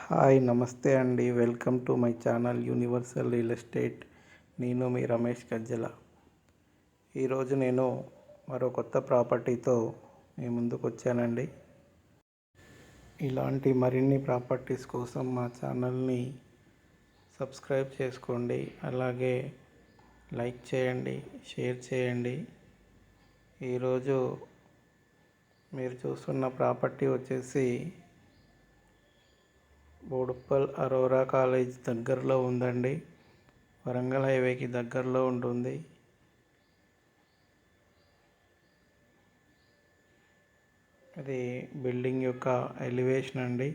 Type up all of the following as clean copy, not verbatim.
Hi నమస్తే అండి. Welcome to my channel universal real estate. నేను మీ రమేష్ గజ్జల. ఈరోజు నేను మరో కొత్త ప్రాపర్టీతో మీ ముందుకు వచ్చానండి. ఇలాంటి మరిన్ని ప్రాపర్టీస్ కోసం మా ఛానల్ని సబ్స్క్రైబ్ చేసుకోండి. అలాగే లైక్ చేయండి, షేర్ చేయండి. ఈరోజు మీరు చూస్తున్న ప్రాపర్టీ వచ్చేసి బోడుప్పల్ అరోరా కాలేజ్ దగ్గరలో ఉందండి. వరంగల్ హైవేకి దగ్గరలో ఉంటుంది. అది బిల్డింగ్ యొక్క ఎలివేషన్ అండి.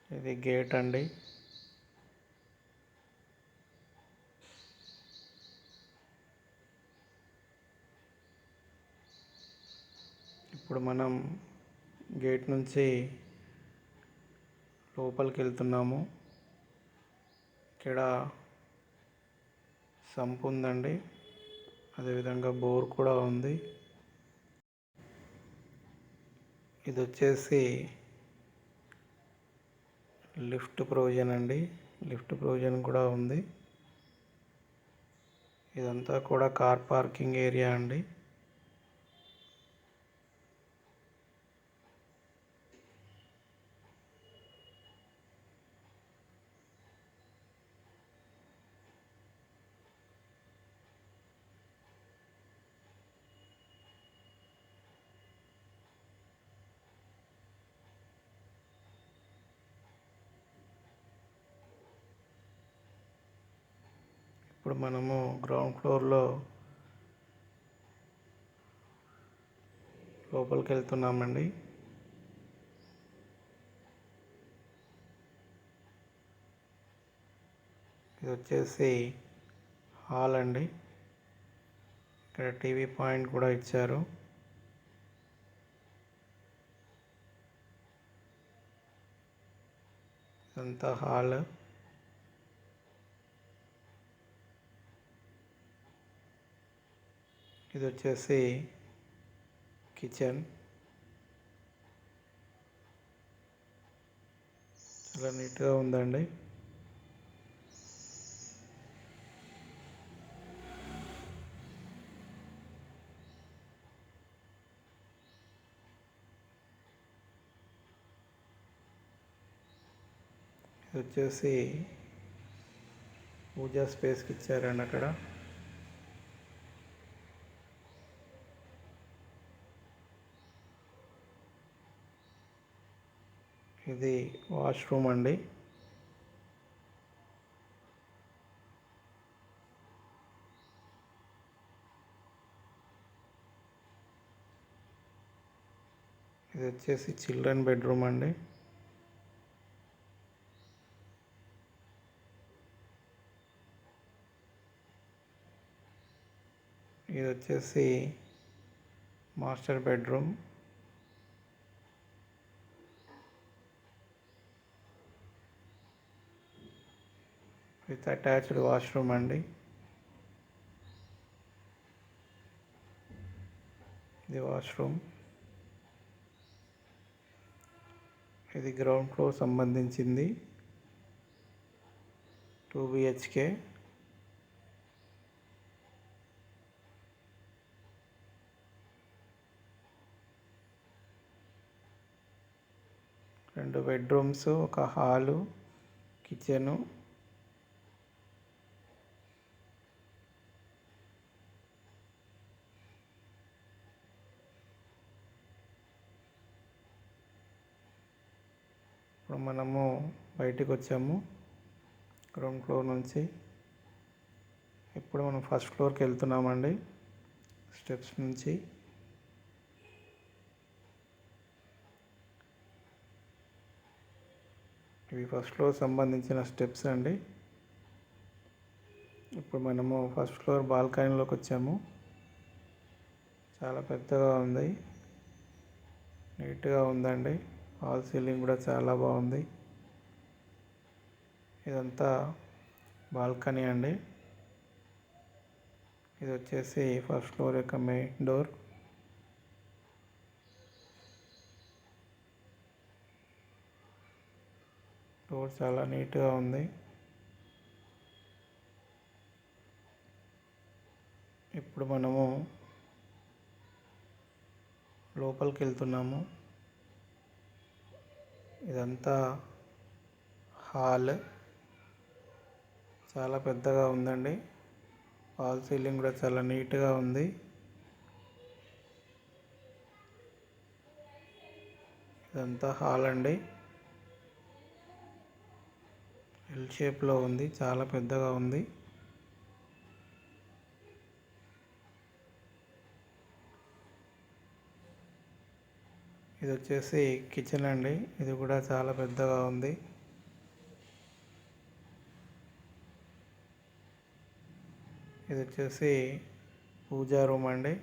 ఇది గేట్ అండి. ఇప్పుడు మనం గేట్ నుంచి లోపలికి వెళ్తున్నాము. ఇక్కడ సంప్ ఉందండి, అదేవిధంగా బోర్ కూడా ఉంది. ఇది వచ్చేసి లిఫ్ట్ ప్రొవిజన్ అండి. లిఫ్ట్ ప్రొవిజన్ కూడా ఉంది. ఇదంతా కూడా కార్ పార్కింగ్ ఏరియా అండి. ఇప్పుడు మనము గ్రౌండ్ ఫ్లోర్లో లోపలికి వెళ్తున్నామండి. ఇది వచ్చేసి హాల్ అండి. ఇక్కడ టీవీ పాయింట్ కూడా ఇచ్చారు. ఇదంతా హాల్. ఇది వచ్చేసి కిచెన్. చాలా నీట్గా ఉందండి. ఇది వచ్చేసి పూజా స్పేస్కి ఇచ్చారండి అక్కడ. ఇది వాష్రూమ్ అండి. ఇది వచ్చేసి చిల్డ్రన్ బెడ్రూమ్ అండి. ఇది వచ్చేసి master bedroom. With attached washroom అండి. ఇది వాష్రూమ్. ఇది గ్రౌండ్ ఫ్లోర్ సంబంధించింది. 2 BHK. రెండు బెడ్రూమ్స్, ఒక హాలు, కిచెను. ఇప్పుడు మనము బయటికి వచ్చాము గ్రౌండ్ ఫ్లోర్ నుంచి. ఇప్పుడు మనం ఫస్ట్ ఫ్లోర్కి వెళ్తున్నామండి. స్టెప్స్ నుంచి ఇవి ఫస్ట్ ఫ్లోర్ సంబంధించిన స్టెప్స్ అండి. ఇప్పుడు మనము ఫస్ట్ ఫ్లోర్ బాల్కనీలోకి వచ్చాము. చాలా పెద్దగా ఉంది, నీట్గా ఉందండి. హాల్ సీలింగ్ కూడా చాలా బాగుంది. ఇదంతా బాల్కనీ అండి. ఇది వచ్చేసి ఫస్ట్ ఫ్లోర్ యొక్క మెయిన్ డోర్. డోర్ చాలా నీట్గా ఉంది. ఇప్పుడు మనము లోపలికి వెళ్తున్నాము. ఇదంతా హాల్, చాలా పెద్దగా ఉందండి. వాల్ సీలింగ్ కూడా చాలా నీట్గా ఉంది. ఇదంతా హాల్ అండి. ఎల్ షేప్లో ఉంది, చాలా పెద్దగా ఉంది. ఇది వచ్చేసి కిచెన్ అండి. ఇది కూడా చాలా పెద్దగా ఉంది. ఇది వచ్చేసి పూజా రూమ్ అండి.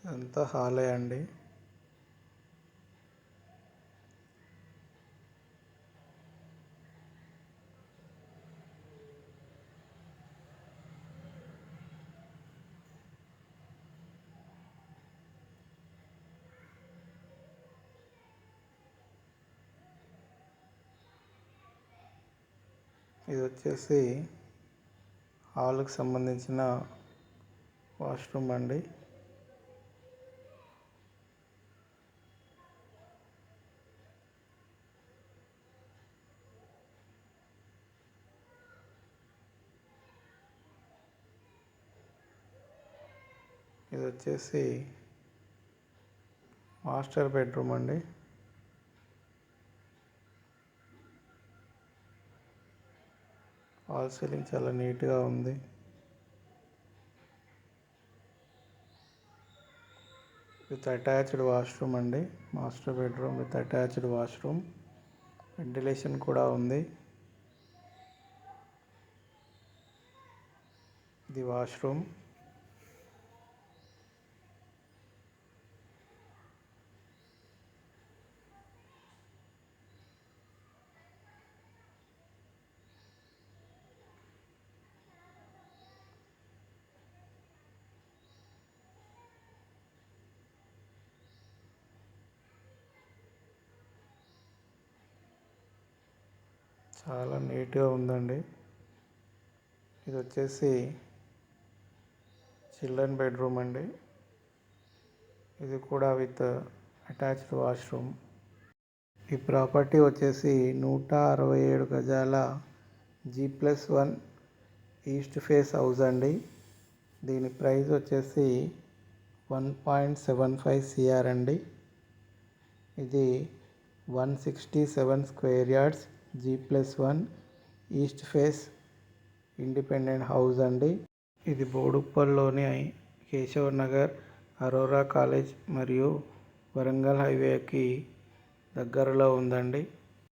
ఇదంతా హాలే అండి. ఇది వచ్చేసి హాల్కి సంబంధించిన వాష్రూమ్ అండి. ఇది వచ్చేసి మాస్టర్ బెడ్రూమ్ అండి. వాల్ సీలింగ్ చాలా నీట్గా ఉంది. విత్ అటాచ్డ్ వాష్రూమ్ అండి. Master bedroom with attached washroom. Ventilation కూడా ఉంది. ఇది వాష్రూమ్. చాలా నీట్గా ఉందండి. ఇది వచ్చేసి చిల్డ్రన్ బెడ్రూమ్ అండి. ఇది కూడా విత్ అటాచ్డ్ వాష్రూమ్. ఈ ప్రాపర్టీ వచ్చేసి 167 గజాల G+1 ఈస్ట్ ఫేస్ హౌస్ అండి. దీని ప్రైస్ వచ్చేసి 1.75 CR అండి. ఇది 167 square yards G+1 east face independent house అండి. ఇది బోడుప్పల్లోని కేశవ్ నగర్, అరోరా కాలేజ్ మరియు వరంగల్ హైవేకి దగ్గరలో ఉందండి.